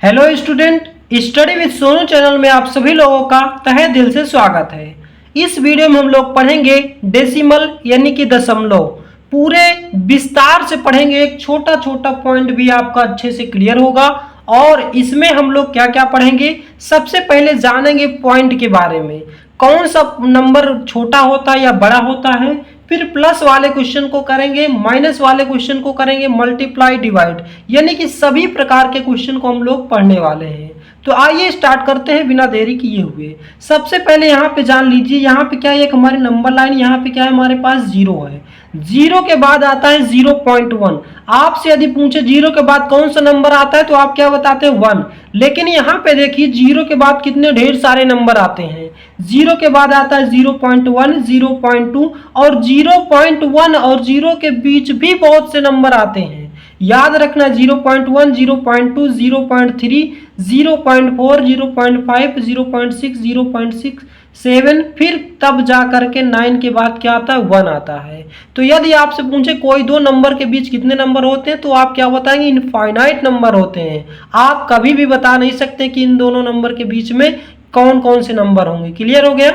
Hello student, study with Sonu channel में आप सभी लोगों का तहे दिल से स्वागत है। इस वीडियो में हम लोग पढ़ेंगे डेसिमल यानी कि दशमलव। पूरे विस्तार से पढ़ेंगे, एक छोटा छोटा पॉइंट भी आपका अच्छे से क्लियर होगा। और इसमें हम लोग क्या क्या पढ़ेंगे, सबसे पहले जानेंगे पॉइंट के बारे में, कौन सा नंबर छोटा होता है या बड़ा होता है। फिर प्लस वाले क्वेश्चन को करेंगे, माइनस वाले क्वेश्चन को करेंगे, मल्टीप्लाई डिवाइड, यानी कि सभी प्रकार के क्वेश्चन को हम लोग पढ़ने वाले हैं। तो आइए स्टार्ट करते हैं बिना देरी किए हुए। सबसे पहले यहाँ पे जान लीजिए, यहाँ पे क्या है, एक हमारी नंबर लाइन, यहाँ पे क्या है, हमारे पास जीरो है। जीरो के बाद आता है 0.1। आपसे यदि पूछे जीरो के बाद कौन सा नंबर आता है तो आप क्या बताते हैं, 1। लेकिन यहाँ पे देखिए जीरो के बाद कितने ढेर सारे नंबर आते हैं। जीरो के बाद आता है 0.1, 0.2 और 0.1 और जीरो के बीच भी बहुत से नंबर आते हैं। याद रखना, 0.1, 0.2, 0.3, 0.4, 0.5, 0.6, 0.67, फिर तब जा करके 9 के बाद क्या आता है, 1 आता है। तो यदि आपसे पूछे कोई दो नंबर के बीच कितने नंबर होते हैं तो आप क्या बताएंगे, इनफाइनाइट नंबर होते हैं। आप कभी भी बता नहीं सकते कि इन दोनों नंबर के बीच में कौन कौन से नंबर होंगे। क्लियर हो गया।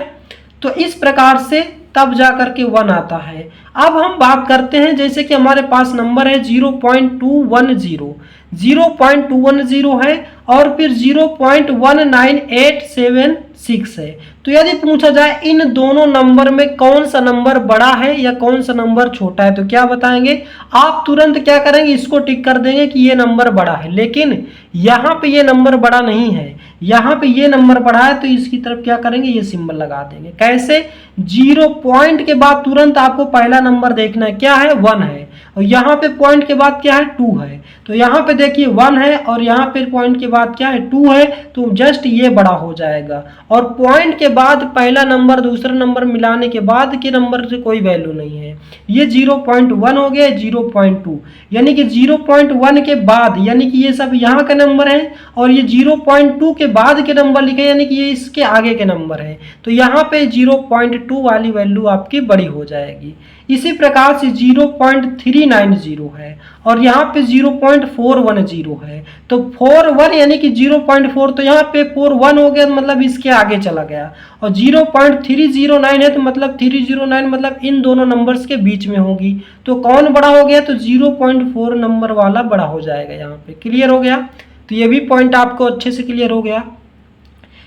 तो इस प्रकार से तब जा करके 1 आता है। अब हम बात करते हैं, जैसे कि हमारे पास नंबर है 0.210, 0.210 है और फिर 0.19876 है। तो यदि पूछा जाए इन दोनों नंबर में कौन सा नंबर बड़ा है या कौन सा नंबर छोटा है तो क्या बताएंगे, आप तुरंत क्या करेंगे, इसको टिक कर देंगे कि ये नंबर बड़ा है। लेकिन यहाँ पे ये नंबर बड़ा नहीं है, यहाँ पे ये नंबर बड़ा है, तो इसकी तरफ क्या करेंगे, ये सिंबल लगा देंगे। कैसे, 0 पॉइंट के बाद तुरंत आपको पहला नंबर देखना है, क्या है, 1 है। और यहाँ पे पॉइंट के बाद क्या है, 2 है। तो यहाँ पे देखिए 1 है और यहाँ पे पॉइंट के बाद क्या है, 2 है। तो जस्ट ये बड़ा हो जाएगा। और पॉइंट के बाद पहला नंबर दूसरा नंबर मिलाने के बाद के नंबर से कोई वैल्यू नहीं है। ये 0.1 हो गया, 0.2, यानी कि 0.1 के बाद, यानी कि ये सब यहाँ का नंबर है और ये 0.2 के बाद के नंबर लिखे, यानी कि ये इसके आगे के नंबर है। तो यहाँ पे 0.2 वाली वैल्यू आपकी बड़ी हो जाएगी। इसी प्रकार से 0.390 है और यहाँ पे 0.410 है। तो 41 यानी कि 0.4, तो यहाँ पे 41 हो गया, मतलब इसके आगे चला गया। और 0.309 है तो मतलब 309 मतलब इन दोनों नंबर्स के बीच में होगी। तो कौन बड़ा हो गया, तो 0.4 नंबर वाला बड़ा हो जाएगा यहाँ पे। क्लियर हो गया। तो ये भी पॉइंट आपको अच्छे से क्लियर हो गया।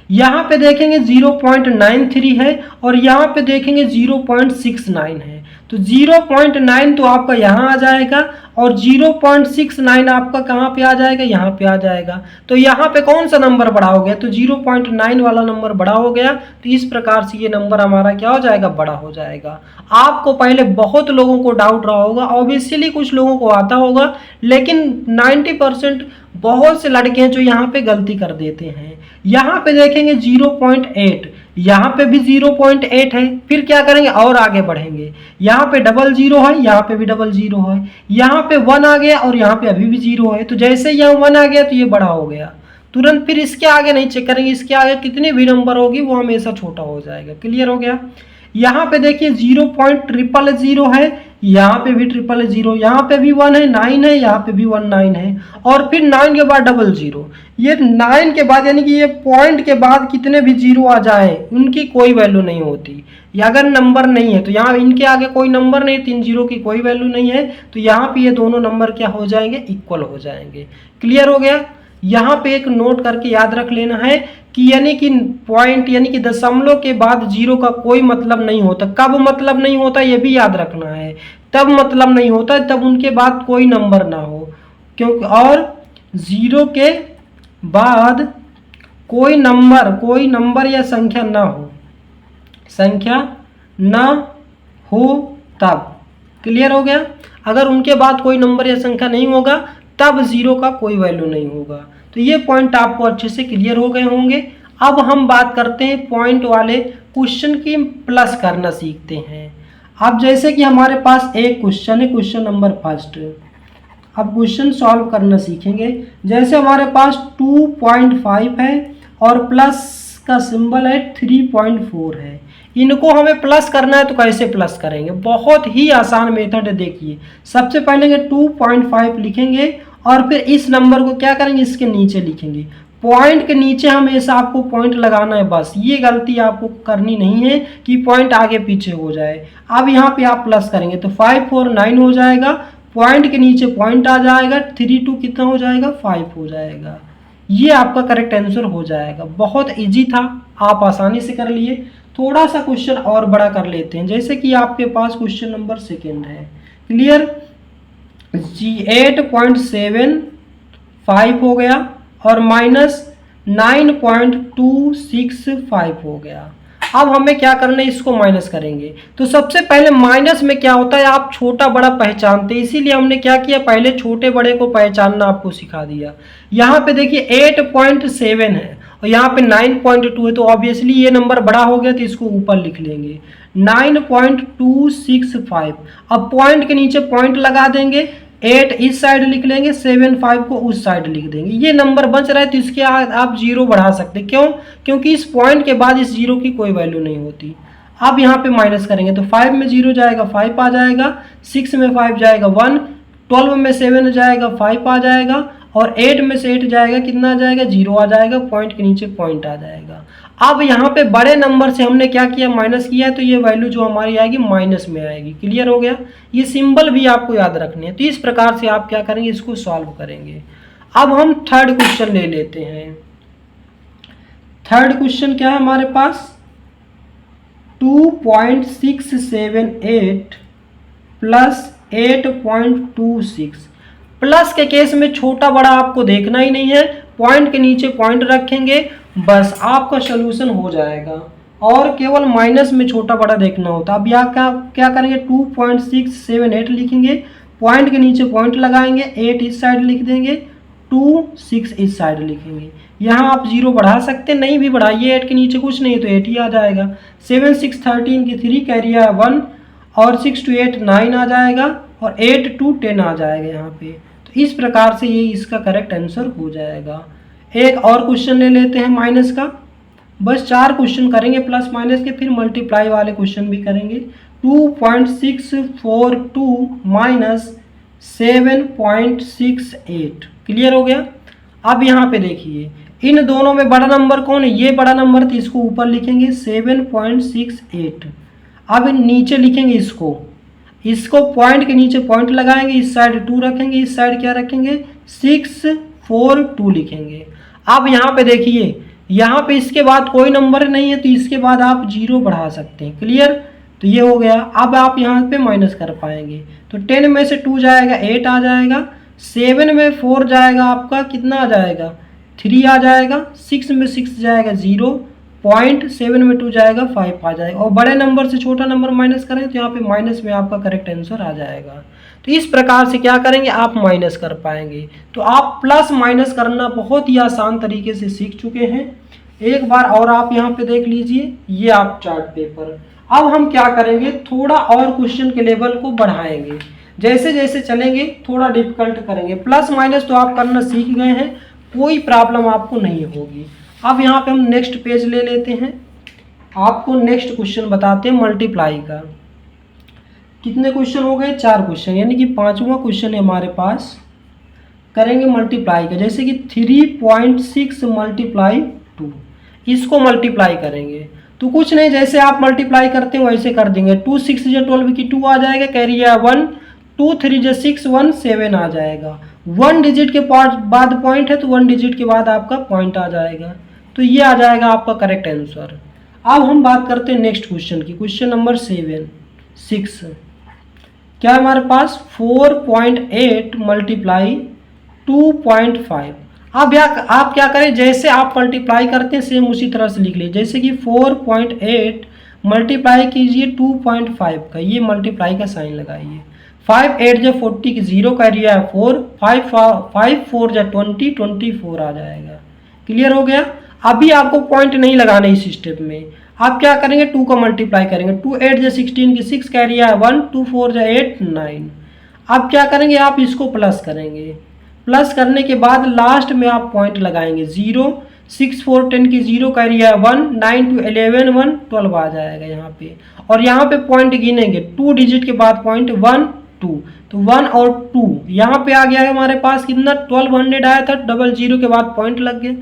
यहाँ पे देखेंगे 0.93 है और यहाँ पे देखेंगे 0.69 है। तो 0.9 तो आपका यहाँ आ जाएगा और 0.69 आपका कहाँ पे आ जाएगा, यहाँ पे आ जाएगा। तो यहाँ पे कौन सा नंबर बड़ा हो गया, तो 0.9 वाला नंबर बड़ा हो गया। तो इस प्रकार से ये नंबर हमारा क्या हो जाएगा, बड़ा हो जाएगा। आपको पहले बहुत लोगों को डाउट रहा होगा, ऑब्वियसली कुछ लोगों को आता होगा, लेकिन 90% बहुत से लड़के हैं जो यहाँ पे गलती कर देते हैं। यहाँ पे देखेंगे 0.8, यहाँ पे भी 0.8 है। फिर क्या करेंगे, और आगे बढ़ेंगे, यहाँ पे 00 है, यहाँ पे भी 00 है, यहाँ पे 1 आ गया और यहाँ पे अभी भी 0 है। तो जैसे यहाँ 1 आ गया तो ये बड़ा हो गया तुरंत। फिर इसके आगे नहीं चेक करेंगे, इसके आगे कितने भी नंबर होगी वो हमेशा छोटा हो जाएगा। क्लियर हो गया। यहाँ पे देखिए 0.000 है, यहाँ पे भी 000, यहाँ पे भी 1 है, 9 है, यहाँ पे भी 19 है और फिर 9 के बाद 00। ये 9 के बाद यानी कि ये पॉइंट के बाद कितने भी जीरो आ जाए उनकी कोई वैल्यू नहीं होती। या अगर नंबर नहीं है तो यहाँ इनके आगे कोई नंबर नहीं, 3 जीरो की कोई वैल्यू नहीं है, तो यहाँ पे ये दोनों नंबर क्या हो जाएंगे, इक्वल हो जाएंगे। क्लियर हो गया। यहाँ पे एक नोट करके याद रख लेना है कि यानी कि पॉइंट यानी कि दशमलव के बाद जीरो का कोई मतलब नहीं होता। कब मतलब नहीं होता ये भी याद रखना है, तब मतलब नहीं होता तब उनके बाद कोई नंबर ना हो, क्योंकि और जीरो के बाद कोई नंबर या संख्या ना हो तब। क्लियर हो गया। अगर उनके बाद कोई नंबर या संख्या नहीं होगा तब जीरो का कोई वैल्यू नहीं होगा। तो ये पॉइंट आपको अच्छे से क्लियर हो गए होंगे। अब हम बात करते हैं पॉइंट वाले क्वेश्चन की प्लस करना सीखते हैं। अब जैसे कि हमारे पास एक क्वेश्चन है, क्वेश्चन नंबर 1। अब क्वेश्चन सॉल्व करना सीखेंगे। जैसे हमारे पास 2.5 है और प्लस का सिंबल है 3.4 है। इनको हमें प्लस करना है तो कैसे प्लस करेंगे, बहुत ही आसान मेथड है। देखिए सबसे पहले 2.5 लिखेंगे और फिर इस नंबर को क्या करेंगे, इसके नीचे लिखेंगे। पॉइंट के नीचे हमेशा आपको पॉइंट लगाना है, बस ये गलती आपको करनी नहीं है कि पॉइंट आगे पीछे हो जाए। अब यहाँ पे आप प्लस करेंगे तो 5 4 9 हो जाएगा, पॉइंट के नीचे पॉइंट आ जाएगा, 3 2 कितना हो जाएगा, 5 हो जाएगा। ये आपका करेक्ट आंसर हो जाएगा। बहुत इजी था, आप आसानी से कर लिए। थोड़ा सा क्वेश्चन और बड़ा कर लेते हैं, जैसे कि आपके पास क्वेश्चन नंबर 2 है। क्लियर, 8.75 हो गया और -9.265 हो गया। अब हमें क्या करना है, इसको माइनस करेंगे। तो सबसे पहले माइनस में क्या होता है, आप छोटा बड़ा पहचानते हैं, इसीलिए हमने क्या किया, पहले छोटे बड़े को पहचानना आपको सिखा दिया। यहाँ पे देखिए 8.7 है और यहाँ पे 9.2 है, तो ऑब्वियसली ये नंबर बड़ा हो गया, तो इसको ऊपर लिख लेंगे 9.265। अब पॉइंट के नीचे पॉइंट लगा देंगे, 8 इस साइड लिख लेंगे, 75 को उस साइड लिख देंगे। ये नंबर बच रहा है तो इसके आप जीरो बढ़ा सकते, क्यों, क्योंकि इस पॉइंट के बाद इस जीरो की कोई वैल्यू नहीं होती। अब यहाँ पे माइनस करेंगे तो 5 में 0 जाएगा, 5 आ जाएगा, 6 में 5 जाएगा 1, 12 में 7 जाएगा 5 आ जाएगा, और 8 में से 8 जाएगा, कितना आ जाएगा, 0 आ जाएगा, पॉइंट के नीचे पॉइंट आ जाएगा। अब यहाँ पे बड़े नंबर से हमने क्या किया, माइनस किया है, तो ये वैल्यू जो हमारी आएगी माइनस में आएगी। क्लियर हो गया, ये सिंबल भी आपको याद रखने हैं। तो इस प्रकार से आप क्या करेंगे, इसको सॉल्व करेंगे। अब हम थर्ड क्वेश्चन ले लेते हैं। थर्ड क्वेश्चन क्या है हमारे पास, 2.678 प्लस 8.26। प्लस के केस में छोटा बड़ा आपको देखना ही नहीं है, पॉइंट के नीचे पॉइंट रखेंगे, बस आपका सोल्यूशन हो जाएगा। और केवल माइनस में छोटा बड़ा देखना होता। अब यहाँ क्या करेंगे, 2.678 लिखेंगे, पॉइंट के नीचे पॉइंट लगाएंगे, 8 इस साइड लिख देंगे, 2 6 इस साइड लिखेंगे। यहाँ आप 0 बढ़ा सकते, नहीं भी बढ़ाइए, 8 के नीचे कुछ नहीं है तो 8 ही आ जाएगा। 7 6 13 की 3 कैरियर है 1, और 6 2 8 9 आ जाएगा, और 8 2 10 आ जाएगा यहाँ पे। तो इस प्रकार से ये इसका करेक्ट आंसर हो जाएगा। एक और क्वेश्चन ले लेते हैं माइनस का, बस 4 क्वेश्चन करेंगे प्लस माइनस के, फिर मल्टीप्लाई वाले क्वेश्चन भी करेंगे। 2.642 माइनस 7.68। क्लियर हो गया। अब यहाँ पे देखिए इन दोनों में बड़ा नंबर कौन है, ये बड़ा नंबर, तो इसको ऊपर लिखेंगे 7.68। अब नीचे लिखेंगे इसको पॉइंट के नीचे पॉइंट लगाएंगे, इस साइड 2 रखेंगे, इस साइड क्या रखेंगे, 642 लिखेंगे। अब यहाँ पे देखिए, यहाँ पे इसके बाद कोई नंबर नहीं है तो इसके बाद आप 0 बढ़ा सकते हैं। क्लियर, तो ये हो गया। अब आप यहाँ पे माइनस कर पाएंगे, तो 10 में से 2 जाएगा 8 आ जाएगा, 7 में 4 जाएगा आपका कितना आ जाएगा, 3 आ जाएगा, 6 में 6 जाएगा 0, 0.7 में 2 जाएगा 5 आ जाएगा। और बड़े नंबर से छोटा नंबर माइनस करें तो यहाँ पे माइनस में आपका करेक्ट आंसर आ जाएगा। तो इस प्रकार से क्या करेंगे, आप माइनस कर पाएंगे। तो आप प्लस माइनस करना बहुत ही आसान तरीके से सीख चुके हैं। एक बार और आप यहाँ पे देख लीजिए, ये आप चार्ट पेपर। अब हम क्या करेंगे, थोड़ा और क्वेश्चन के लेवल को बढ़ाएंगे, जैसे जैसे चलेंगे थोड़ा डिफिकल्ट करेंगे। प्लस माइनस तो आप करना सीख गए हैं, कोई प्रॉब्लम आपको नहीं होगी। अब यहाँ पे हम नेक्स्ट पेज ले लेते हैं, आपको नेक्स्ट क्वेश्चन बताते हैं मल्टीप्लाई का। कितने क्वेश्चन हो गए, 4 क्वेश्चन, यानी कि 5वां क्वेश्चन है हमारे पास। करेंगे मल्टीप्लाई का, जैसे कि 3.6 मल्टीप्लाई 2, इसको मल्टीप्लाई करेंगे। तो कुछ नहीं, जैसे आप मल्टीप्लाई करते हैं वैसे कर देंगे। 2 6 12 की 2 आ जाएगा, कैरी 1, 2 3 6 1 7 आ जाएगा। 1 डिजिट के बाद पॉइंट है तो 1 डिजिट के बाद आपका पॉइंट आ जाएगा। तो ये आ जाएगा आपका करेक्ट आंसर। अब हम बात करते हैं नेक्स्ट क्वेश्चन की, क्वेश्चन नंबर 6। क्या है हमारे पास, 4.8 मल्टीप्लाई 2.5। अब आप क्या करें, जैसे आप मल्टीप्लाई करते हैं सेम उसी तरह से लिख लीजिए। जैसे कि 4.8 मल्टीप्लाई कीजिए 2.5 का, ये मल्टीप्लाई का साइन लगाइए। 5 8 जो 40 की 0 कैरियर है 4, 5 4 जो 20 24 आ जाएगा। क्लियर हो गया। अभी आपको पॉइंट नहीं लगाना इस स्टेप में। आप क्या करेंगे, 2 का मल्टीप्लाई करेंगे। 2 8 जो 16 की 6 कैरियर है 1, 2 4 जो 8 9। अब क्या करेंगे, आप इसको प्लस करेंगे। प्लस करने के बाद लास्ट में आप पॉइंट लगाएंगे 0, 6 4 10 की 0 कैरियर है 1, 9 2 11 1 12 आ जाएगा यहाँ पे। और यहाँ पे पॉइंट गिनेंगे, 2 डिजिट के बाद पॉइंट 1 2, तो 1 और 2 यहाँ पे आ गया है हमारे पास कितना 1200 आया था, डबल जीरो के बाद पॉइंट लग गया,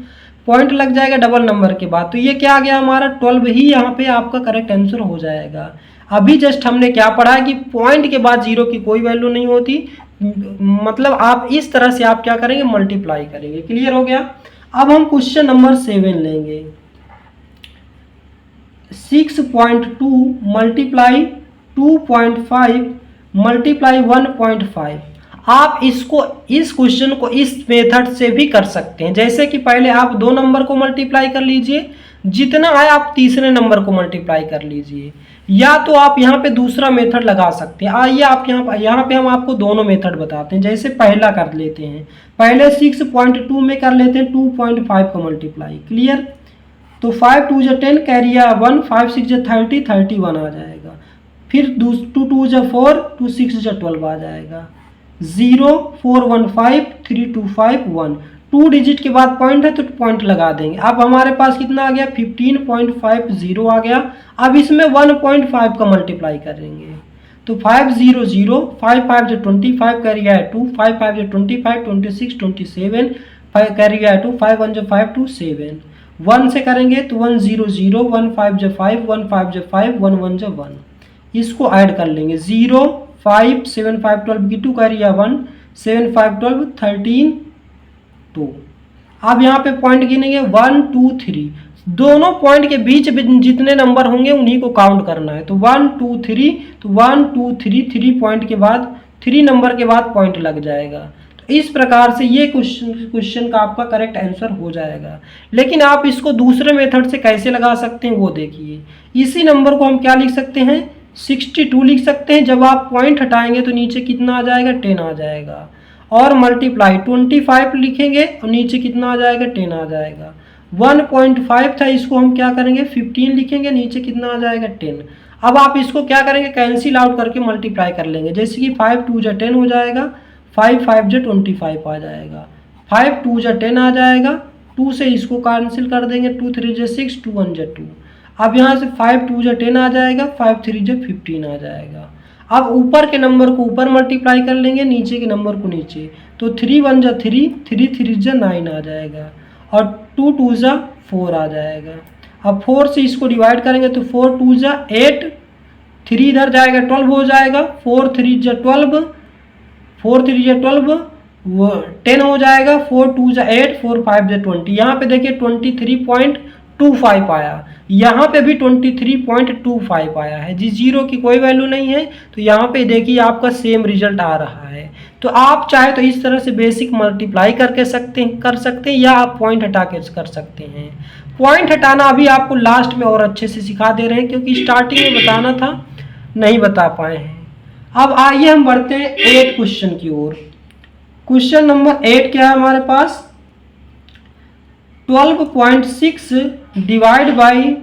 पॉइंट लग जाएगा डबल नंबर के बाद, तो ये क्या आ गया हमारा 12 ही यहाँ पे आपका करेक्ट आंसर हो जाएगा। अभी जस्ट हमने क्या पढ़ा है कि पॉइंट के बाद जीरो की कोई वैल्यू नहीं होती, मतलब आप इस तरह से आप क्या करेंगे मल्टीप्लाई करेंगे। क्लियर हो गया। अब हम क्वेश्चन नंबर 7 लेंगे। 6.2 मल्टीप्लाई 2.5 मल्टीप्लाई 1.5। आप इसको इस क्वेश्चन को इस मेथड से भी कर सकते हैं, जैसे कि पहले आप 2 नंबर को मल्टीप्लाई कर लीजिए, जितना आए आप तीसरे नंबर को मल्टीप्लाई कर लीजिए, या तो आप यहाँ पे दूसरा मेथड लगा सकते हैं। आइए आप यहाँ पे हम आपको दोनों मेथड बताते हैं। जैसे पहला कर लेते हैं, पहले 6.2 में कर लेते हैं 2.5 का मल्टीप्लाई। क्लियर। तो 5 2 जा 10 कैरी 1, 5 6 जा 30, 31 आ जाएगा। फिर 2 2 जा 4, 2 6 जा 12 आ जाएगा। 0 4 1 5 3 2 5 1, 2 डिजिट के बाद पॉइंट है तो पॉइंट लगा देंगे। अब हमारे पास कितना आ गया 15.50 आ गया। अब इसमें 1.5 का मल्टीप्लाई करेंगे, तो 5 0 0, 5 5 जो 25 कैरी है 2, 5 5 जो 25, 26 27, 5 कैरी है 2, 5 1 जो 5 2 7, 1 से करेंगे तो 1 0 0, 1 5 जो 5, 1 5 जो 5, 1 1 जो 1, इसको ऐड कर लेंगे। 0 5 7 5 12 की 2 कैरी है 1, 7 5 12 13 2। अब यहाँ पे पॉइंट गिनेंगे 1 2 3, दोनों पॉइंट के बीच जितने नंबर होंगे उन्हीं को काउंट करना है। तो 1 2 3, तो 1 2 3, 3 पॉइंट के बाद 3 नंबर के बाद पॉइंट लग जाएगा। तो इस प्रकार से ये क्वेश्चन का आपका करेक्ट आंसर हो जाएगा। लेकिन आप इसको दूसरे मेथड से कैसे लगा सकते हैं वो देखिए। इसी नंबर को हम क्या लिख सकते हैं 62 लिख सकते हैं। जब आप पॉइंट हटाएंगे तो नीचे कितना आ जाएगा 10 आ जाएगा। और मल्टीप्लाई 25 लिखेंगे और नीचे कितना आ जाएगा 10 आ जाएगा। 1.5 था, इसको हम क्या करेंगे 15 लिखेंगे, नीचे कितना आ जाएगा 10। अब आप इसको क्या करेंगे कैंसिल आउट करके मल्टीप्लाई कर लेंगे, जैसे कि 5 2 जा 10 हो जाएगा, 5 5 जा 25 आ जाएगा, 5 2 जा 10 आ जाएगा, 2 से इसको कैंसिल कर देंगे, 2 3 जा 6, 2 1 जा 2। अब यहाँ से 5 2 जा 10 आ जाएगा, 5 3 जा 15 आ जाएगा। अब ऊपर के नंबर को ऊपर मल्टीप्लाई कर लेंगे, नीचे के नंबर को नीचे, तो 3 1 जा 3, 3 3 जा 9 आ जाएगा, और 2 2 जा 4 आ जाएगा। अब 4 से इसको डिवाइड करेंगे तो 4 2 जा 8, 3 इधर जाएगा 12 हो जाएगा, 4 3 जा 12, 4 3 जा 12 वो 10 हो जाएगा, 4 2 जा 8, 4 5 जा 20। यहाँ पे देखिए 23.25 आया, यहाँ पे भी 23.25 आया है जी, जीरो की कोई वैल्यू नहीं है। तो यहाँ पे देखिए आपका सेम रिजल्ट आ रहा है। तो आप चाहे तो इस तरह से बेसिक मल्टीप्लाई कर सकते हैं, या आप पॉइंट हटा के कर सकते हैं। पॉइंट हटाना अभी आपको लास्ट में और अच्छे से सिखा दे रहे हैं, क्योंकि स्टार्टिंग में बताना था नहीं बता पाए हैं। अब आइए हम बढ़ते हैं 8 क्वेश्चन की ओर। क्वेश्चन नंबर 8 क्या है हमारे पास 12.6 डिवाइड बाई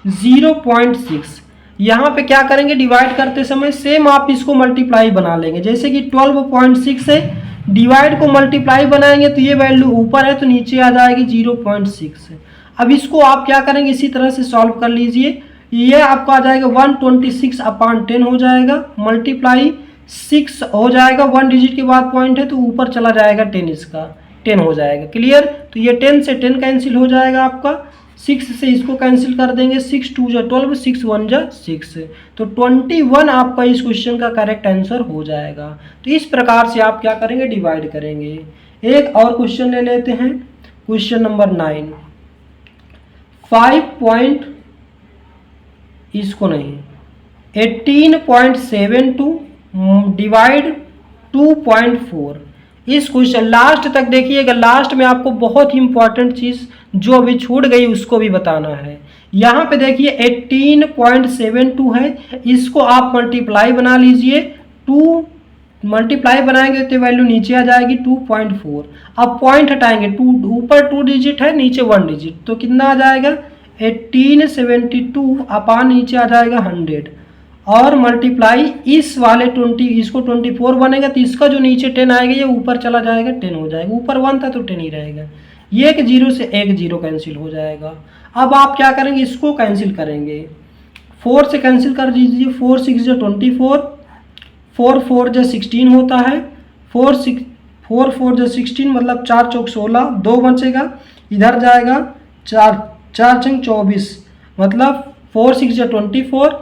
0.6। यहाँ पे क्या करेंगे डिवाइड करते समय सेम आप इसको मल्टीप्लाई बना लेंगे, जैसे कि 12.6 से डिवाइड को मल्टीप्लाई बनाएंगे तो ये वैल्यू ऊपर है तो नीचे आ जाएगी 0.6। अब इसको आप क्या करेंगे इसी तरह से सॉल्व कर लीजिए। ये आपका आ जाएगा 126/10 हो जाएगा, मल्टीप्लाई 6 हो जाएगा, 1 डिजिट के बाद पॉइंट है तो ऊपर चला जाएगा 10, इसका 10 हो जाएगा। क्लियर। तो ये 10 से 10 कैंसिल हो जाएगा आपका, 6 से इसको कैंसिल कर देंगे, 6 2 जा 12, 6 1 जा 6, तो 21 आपका इस क्वेश्चन का करेक्ट आंसर हो जाएगा। तो इस प्रकार से आप क्या करेंगे डिवाइड करेंगे। एक और क्वेश्चन ले लेते हैं, क्वेश्चन नंबर 9। 18.72 डिवाइड 2.4। इस क्वेश्चन लास्ट तक देखिएगा, लास्ट में आपको बहुत ही इंपॉर्टेंट चीज़ जो अभी छूट गई उसको भी बताना है। यहाँ पे देखिए 18.72 है, इसको आप मल्टीप्लाई बना लीजिए, 2 मल्टीप्लाई बनाएंगे तो वैल्यू नीचे आ जाएगी 2.4। अब पॉइंट हटाएंगे, 2 ऊपर 2 डिजिट है नीचे 1 डिजिट, तो कितना आ जाएगा 1872 अपान नीचे आ जाएगा 100, और मल्टीप्लाई इस वाले 20, इसको 24 बनेगा तो इसका जो नीचे 10 आएगा ये ऊपर चला जाएगा 10 हो जाएगा, ऊपर 1 था तो 10 ही रहेगा। ये एक 0 से एक 0 कैंसिल हो जाएगा। अब आप क्या करेंगे इसको कैंसिल करेंगे, 4 से कैंसिल कर दीजिए, 4 6 जो 24, 4 4 जो 16 होता है, 4 4 जो 16 मतलब 4 चौक 16, 2 बचेगा, इधर जाएगा 4 4 छंग 24 मतलब 4 6 जो 24,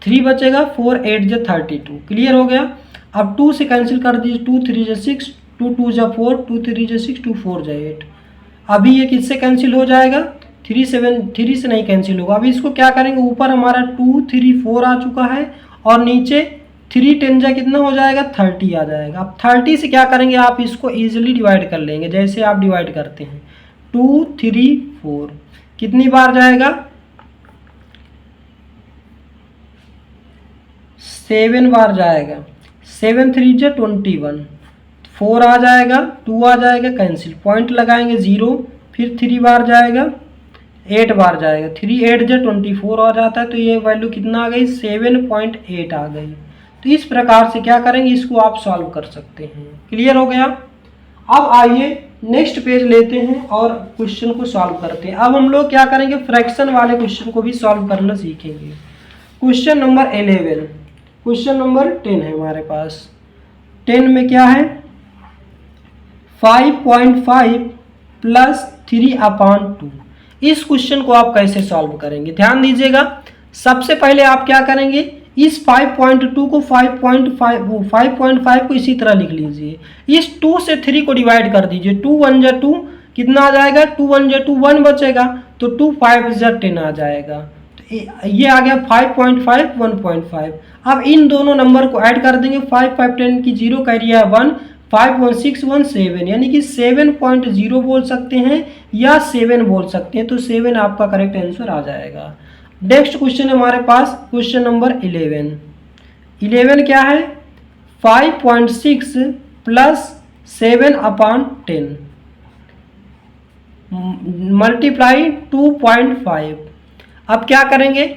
3 बचेगा, 4 8 जो 32। क्लियर हो गया। अब 2 से कैंसिल कर दीजिए, 2 3 जो 6, 2 2 जो 4, 2 3 जो 6, 2 4 जो 8। अभी ये किससे कैंसिल हो जाएगा, 3 से नहीं कैंसिल होगा। अभी इसको क्या करेंगे, ऊपर हमारा 2 3 4 आ चुका है और नीचे 3 10 जा कितना हो जाएगा, 30 आ जाएगा। अब 30 से क्या करेंगे, आप इसको ईजिली डिवाइड कर लेंगे, जैसे आप डिवाइड करते हैं 2 3 4 कितनी बार जाएगा, 7 बार जाएगा। 7 3 जो 21, 4 आ जाएगा, 2 आ जाएगा, कैंसिल, पॉइंट लगाएंगे 0, फिर 3 बार जाएगा, 8 बार जाएगा, 3 8 जो 24 आ जाता है। तो ये वैल्यू कितना आ गई, 7.8 आ गई। तो इस प्रकार से क्या करेंगे, इसको आप सॉल्व कर सकते हैं। क्लियर हो गया। अब आइए नेक्स्ट पेज लेते हैं और क्वेश्चन को सॉल्व करते हैं। अब हम लोग क्या करेंगे, फ्रैक्शन वाले क्वेश्चन को भी सॉल्व करना सीखेंगे। क्वेश्चन नंबर 11, क्वेश्चन नंबर 10 है हमारे पास। 10 में क्या है, 5.5 प्लस 3/2। इस क्वेश्चन को आप कैसे सॉल्व करेंगे, ध्यान दीजिएगा। सबसे पहले आप क्या करेंगे, इस 5.2 को 5.5 को इसी तरह लिख लीजिए। इस 2 से 3 को डिवाइड कर दीजिए, 2 1 जा 2 कितना आ जाएगा, 2 1 जा 2 1 बचेगा, तो 2 5 जा 10 आ जाएगा। तो ये आ गया 5.5 1.5। अब इन दोनों नंबर को ऐड कर देंगे, 5 5 10 की 0 कैरी है 1, 5 1 6 1 7, यानी कि 7.0 बोल सकते हैं या 7 बोल सकते हैं। तो 7 आपका करेक्ट आंसर आ जाएगा। नेक्स्ट क्वेश्चन है हमारे पास, क्वेश्चन नंबर 11। 11 क्या है, 5.6 प्लस 7/10 मल्टीप्लाई 2.5। अब क्या करेंगे,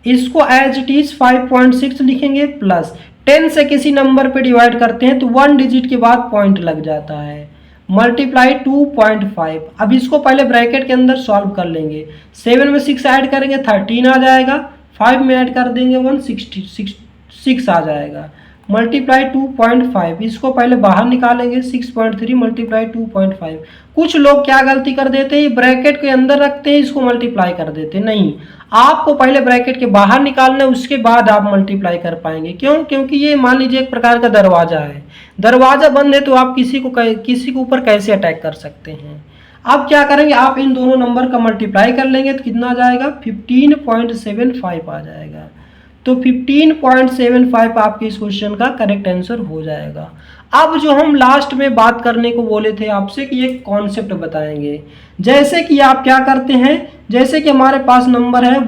इसको एज इट इज 5.6 लिखेंगे, प्लस 10 से किसी नंबर पे डिवाइड करते हैं तो 1 डिजिट के बाद पॉइंट लग जाता है, मल्टीप्लाई 2.5। अब इसको पहले ब्रैकेट के अंदर सॉल्व कर लेंगे। 7 में 6 ऐड करेंगे 13 आ जाएगा, 5 में ऐड कर देंगे 166 आ जाएगा, मल्टीप्लाई 2.5। इसको पहले बाहर निकालेंगे, 6.3 मल्टीप्लाई 2.5। कुछ लोग क्या गलती कर देते हैं, ब्रैकेट के अंदर रखते हैं, इसको मल्टीप्लाई कर देते हैं। नहीं, आपको पहले ब्रैकेट के बाहर निकालना है, उसके बाद आप मल्टीप्लाई कर पाएंगे। क्यों, क्योंकि ये मान लीजिए एक प्रकार का दरवाजा है, दरवाजा बंद है तो आप किसी के ऊपर कैसे अटैक कर सकते हैं। अब क्या करेंगे, आप इन दोनों नंबर का मल्टीप्लाई कर लेंगे तो कितना आ जाएगा, 15.75 आ जाएगा। तो 15.75 आपके इस क्वेश्चन का करेक्ट आंसर हो जाएगा। अब जो हम लास्ट में बात करने को बोले थे आपसे कि एक कॉन्सेप्ट बताएंगे। जैसे कि आप क्या करते हैं, जैसे कि हमारे पास नंबर है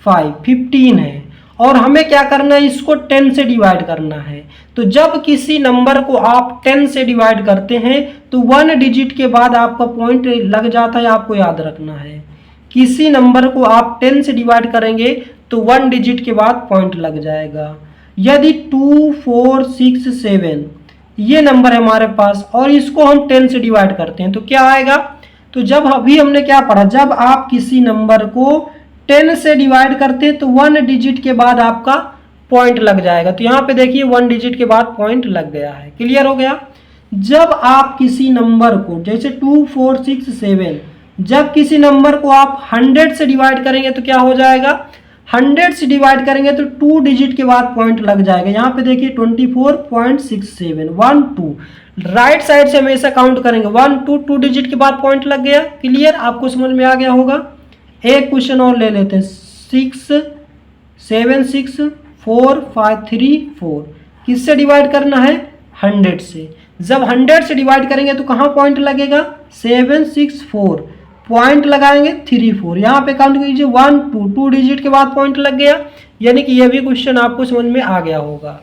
15 है और हमें क्या करना है, इसको 10 से डिवाइड करना है। तो जब किसी नंबर को आप 10 से डिवाइड करते हैं तो 1 डिजिट के बाद आपका पॉइंट लग जाता है, आपको याद रखना है। किसी नंबर को आप 10 से डिवाइड करेंगे तो 1 डिजिट के बाद पॉइंट लग जाएगा। यदि 2 4 6 7 ये नंबर है हमारे पास और इसको हम 10 से डिवाइड करते हैं तो क्या आएगा, तो जब अभी हमने क्या पढ़ा, जब आप किसी नंबर को 10 से डिवाइड करते हैं तो 1 डिजिट के बाद आपका पॉइंट लग जाएगा। तो यहाँ पे देखिए 1 डिजिट के बाद पॉइंट लग गया है। क्लियर हो गया। जब आप किसी नंबर को जैसे 2 4 6 7 जब किसी नंबर को आप 100 से डिवाइड करेंगे तो क्या हो जाएगा, 100 से डिवाइड करेंगे तो 2 डिजिट के बाद पॉइंट लग जाएगा। यहाँ पे देखिए 24.67 1 2 राइट साइड से हमेशा काउंट करेंगे 1 2 2 डिजिट के बाद पॉइंट लग गया। क्लियर, आपको समझ में आ गया होगा। एक क्वेश्चन और ले लेते हैं, 6 7 6 4 5 3 4 किससे डिवाइड करना है, 100 से। जब 100 से डिवाइड करेंगे तो कहाँ पॉइंट लगेगा, 7 6 4 पॉइंट लगाएंगे 3 4, यहाँ पे काउंट कीजिए 1 2 2 डिजिट के बाद पॉइंट लग गया। यानी कि यह भी क्वेश्चन आपको समझ में आ गया होगा।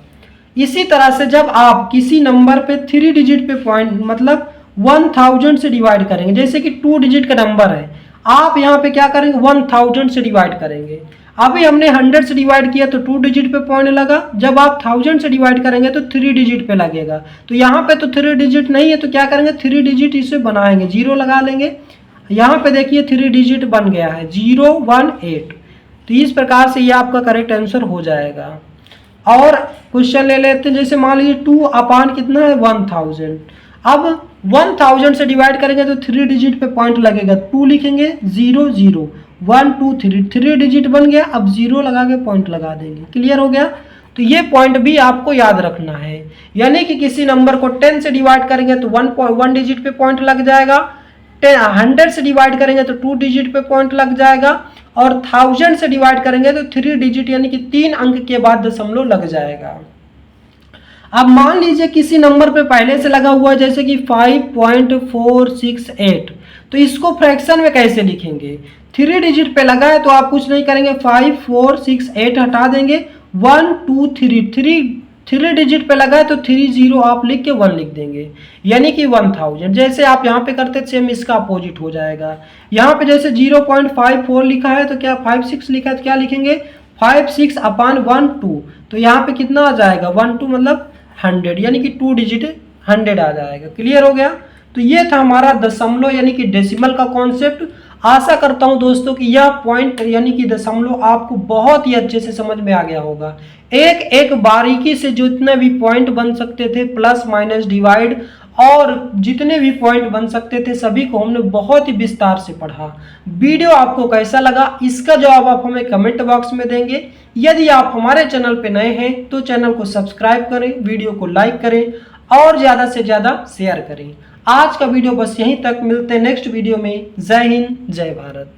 इसी तरह से जब आप किसी नंबर पे 3 डिजिट पे पॉइंट मतलब 1000 से डिवाइड करेंगे, जैसे कि 2 डिजिट का नंबर है, आप यहाँ पे क्या करेंगे 1000 से डिवाइड करेंगे। अभी हमने 100 से डिवाइड किया तो 2 डिजिट पे पॉइंट लगा, जब आप 1000 से डिवाइड करेंगे तो 3 डिजिट पे लगेगा। तो यहाँ पे तो 3 डिजिट नहीं है तो क्या करेंगे, 3 डिजिट इसे बनाएंगे, 0 लगा लेंगे। यहाँ पे देखिए 3 डिजिट बन गया है 0 1 8। तो इस प्रकार से ये आपका करेक्ट आंसर हो जाएगा। और क्वेश्चन ले लेते हैं, जैसे मान लीजिए 2 अपान कितना है 1000। अब 1000 से डिवाइड करेंगे तो 3 डिजिट पे पॉइंट लगेगा, 2 लिखेंगे 0 0 1 2 3, 3 डिजिट बन गया। अब 0 लगा के पॉइंट लगा देंगे। क्लियर हो गया। तो ये पॉइंट भी आपको याद रखना है, यानी कि किसी नंबर को 10 से डिवाइड करेंगे तो 1 डिजिट पे पॉइंट लग जाएगा, 100 से डिवाइड करेंगे तो 2 डिजिट पे पॉइंट लग जाएगा, और 1000 से डिवाइड करेंगे तो 3 डिजिट यानी कि 3 अंक के बाद दशमलव लग जाएगा। अब मान लीजिए किसी नंबर पे पहले से लगा हुआ है, जैसे कि 5.468, तो इसको फ्रैक्शन में कैसे लिखेंगे? 3 डिजिट पे लगा है तो आप कुछ नहीं करेंगे, 5 4 6 8 हटा देंगे, 1 2 3 3 डिजिट पे लगा है तो 3 0 आप लिख के 1 लिख देंगे, यानी कि 1000। जैसे आप यहाँ पे करते सेम इसका अपोजिट हो जाएगा। यहाँ पे जैसे 0.54 लिखा है तो क्या 56 लिखा है तो क्या लिखेंगे 56 अपान 1 2, तो यहाँ पे कितना आ जाएगा 1 2 मतलब 100, यानी कि 2 डिजिट 100 आ जाएगा। क्लियर हो गया। तो ये था हमारा दशमलव यानी कि डेसिमल का कॉन्सेप्ट। आशा करता हूं दोस्तों कि यह पॉइंट यानी कि दशमलव आपको बहुत ही अच्छे से समझ में आ गया होगा। एक एक बारीकी से जितने भी पॉइंट बन सकते थे, प्लस माइनस डिवाइड और जितने भी पॉइंट बन सकते थे, सभी को हमने बहुत ही विस्तार से पढ़ा। वीडियो आपको कैसा लगा इसका जवाब आप हमें कमेंट बॉक्स में देंगे। यदि आप हमारे चैनल पे नए हैं तो चैनल को सब्सक्राइब करें, वीडियो को लाइक करें और ज़्यादा से ज़्यादा शेयर करें। आज का वीडियो बस यहीं तक, मिलते हैं नेक्स्ट वीडियो में। जय हिंद, जय भारत।